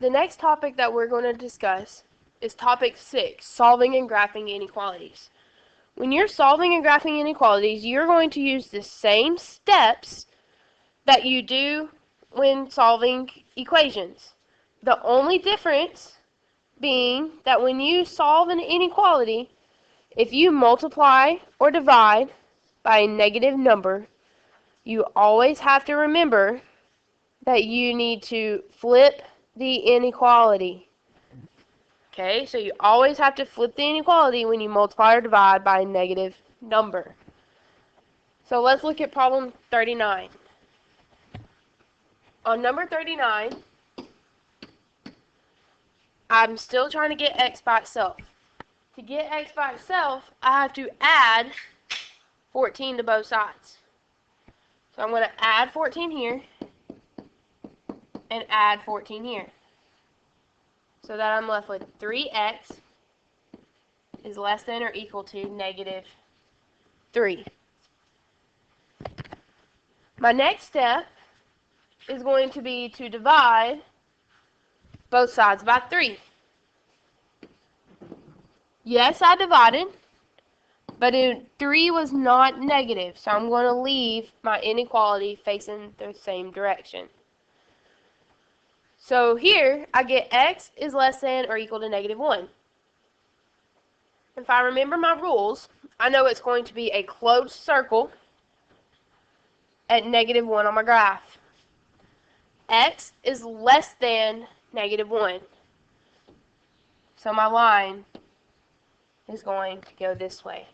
the next topic that we're going to discuss is topic 6, solving and graphing inequalities. When you're solving and graphing inequalities, you're going to use the same steps that you do when solving equations. The only difference being that when you solve an inequality, if you multiply or divide by a negative number, you always have to remember that you need to flip the inequality. Okay, so you always have to flip the inequality when you multiply or divide by a negative number. So let's look at problem 39. On number 39, I'm still trying to get x by itself. To get x by itself, I have to add 14 to both sides. So I'm going to add 14 here and add 14 here. So that I'm left with 3x is less than or equal to negative 3. My next step is going to be to divide both sides by 3. Yes, I divided, but 3 was not negative, so I'm going to leave my inequality facing the same direction. So here, I get x is less than or equal to negative 1. If I remember my rules, I know it's going to be a closed circle at negative 1 on my graph. X is less than negative 1. So my line is going to go this way.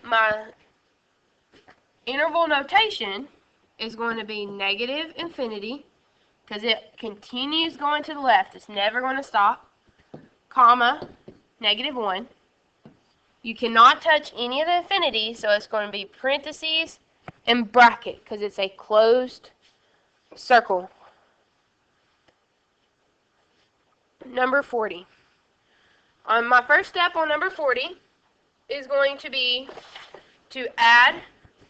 My interval notation is going to be negative infinity, because it continues going to the left. It's never going to stop, comma, negative 1. You cannot touch any of the infinity, so it's going to be parentheses and bracket, because it's a closed circle. Number 40. My first step on number 40 is going to be to add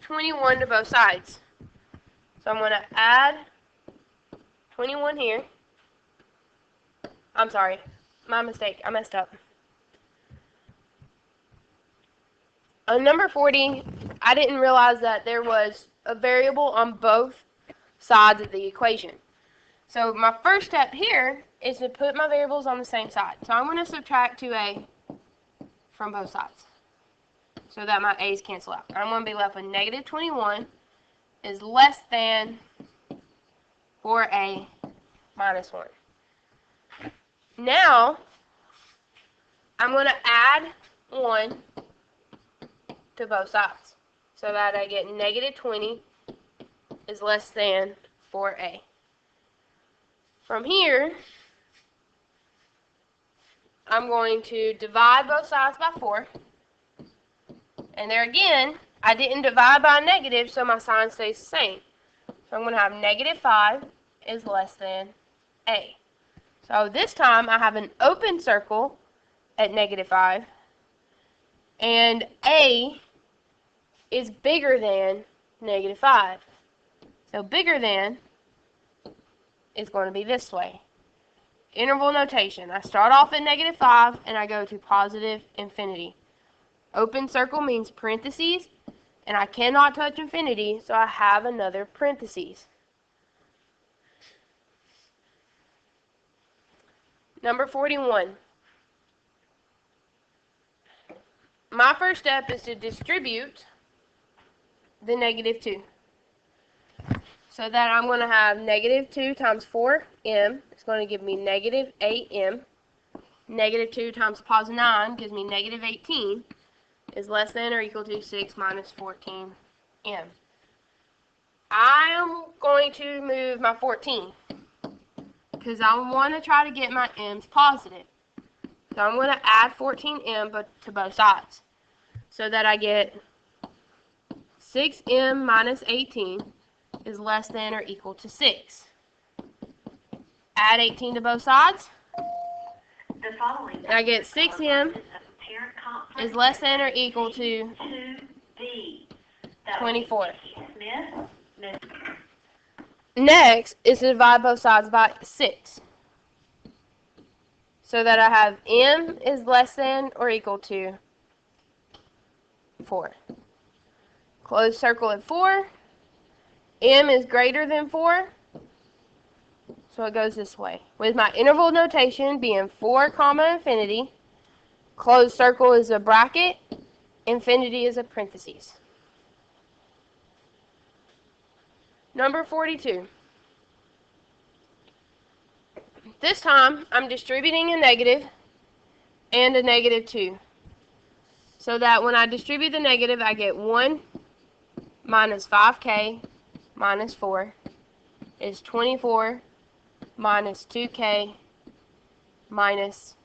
21 to both sides. So I'm going to add 21 here. I'm sorry, my mistake, I messed up. On number 40, I didn't realize that there was a variable on both sides of the equation. So my first step here is to put my variables on the same side. So I'm going to subtract 2a from both sides so that my a's cancel out. I'm going to be left with negative 21 is less than 4a minus 1. Now, I'm going to add 1 to both sides so that I get negative 20 is less than 4a. From here, I'm going to divide both sides by 4. And there again, I didn't divide by a negative, so my sign stays the same. So I'm going to have negative 5 is less than a. So this time I have an open circle at negative 5, and a is bigger than negative 5. So bigger than is going to be this way. Interval notation. I start off at negative 5 and I go to positive infinity. Open circle means parentheses, and I cannot touch infinity, so I have another parentheses. Number 41. My first step is to distribute the negative 2. So that I'm going to have negative 2 times 4m. It's going to give me negative 8m. Negative 2 times positive 9 gives me negative 18 is less than or equal to 6 minus 14m. I am going to move my 14 because I want to try to get my m's positive. So I'm going to add 14m to both sides so that I get 6m minus 18 is less than or equal to 6. Add 18 to both sides. I get 6m is less than or equal to 24. Next is to divide both sides by 6. so that I have m is less than or equal to 4. Close circle at 4. M is greater than 4, so it goes this way. With my interval notation being 4 comma infinity, closed circle is a bracket, infinity is a parentheses. Number 42. This time, I'm distributing a negative and a negative 2. So that when I distribute the negative, I get 1 minus 5k minus 4 is 24 minus 2k minus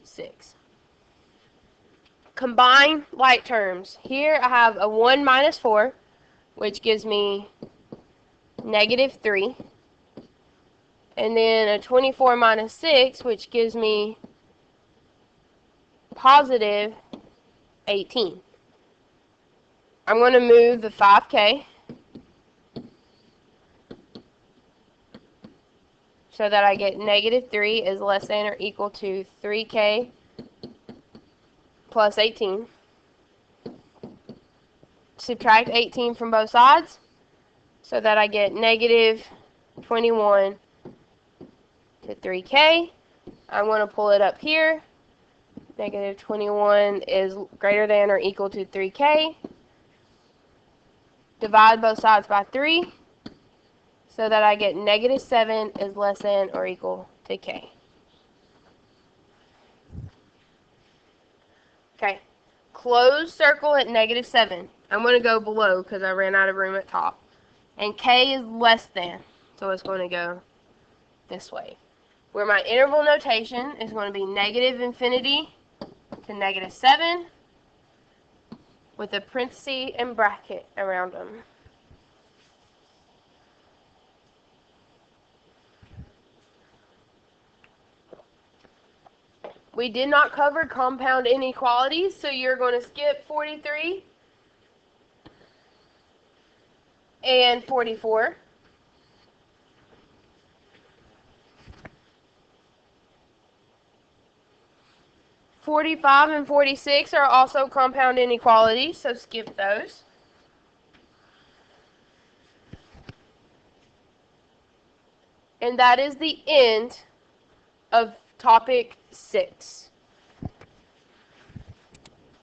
6. Combine like terms. Here I have a 1 minus 4, which gives me negative 3. And then a 24 minus 6, which gives me positive 18. I'm going to move the 5k so that I get negative 3 is less than or equal to 3k plus 18. Subtract 18 from both sides so that I get negative 21 to 3k. I'm going to pull it up here. Negative 21 is greater than or equal to 3k. Divide both sides by 3 so that I get negative 7 is less than or equal to k. Okay, close circle at negative 7. I'm going to go below because I ran out of room at top. And k is less than, so it's going to go this way. Where my interval notation is going to be negative infinity to negative 7 with a parenthesis and bracket around them. We did not cover compound inequalities, so you're going to skip 43 and 44. 45 and 46 are also compound inequalities, so skip those. And that is the end of topic 6.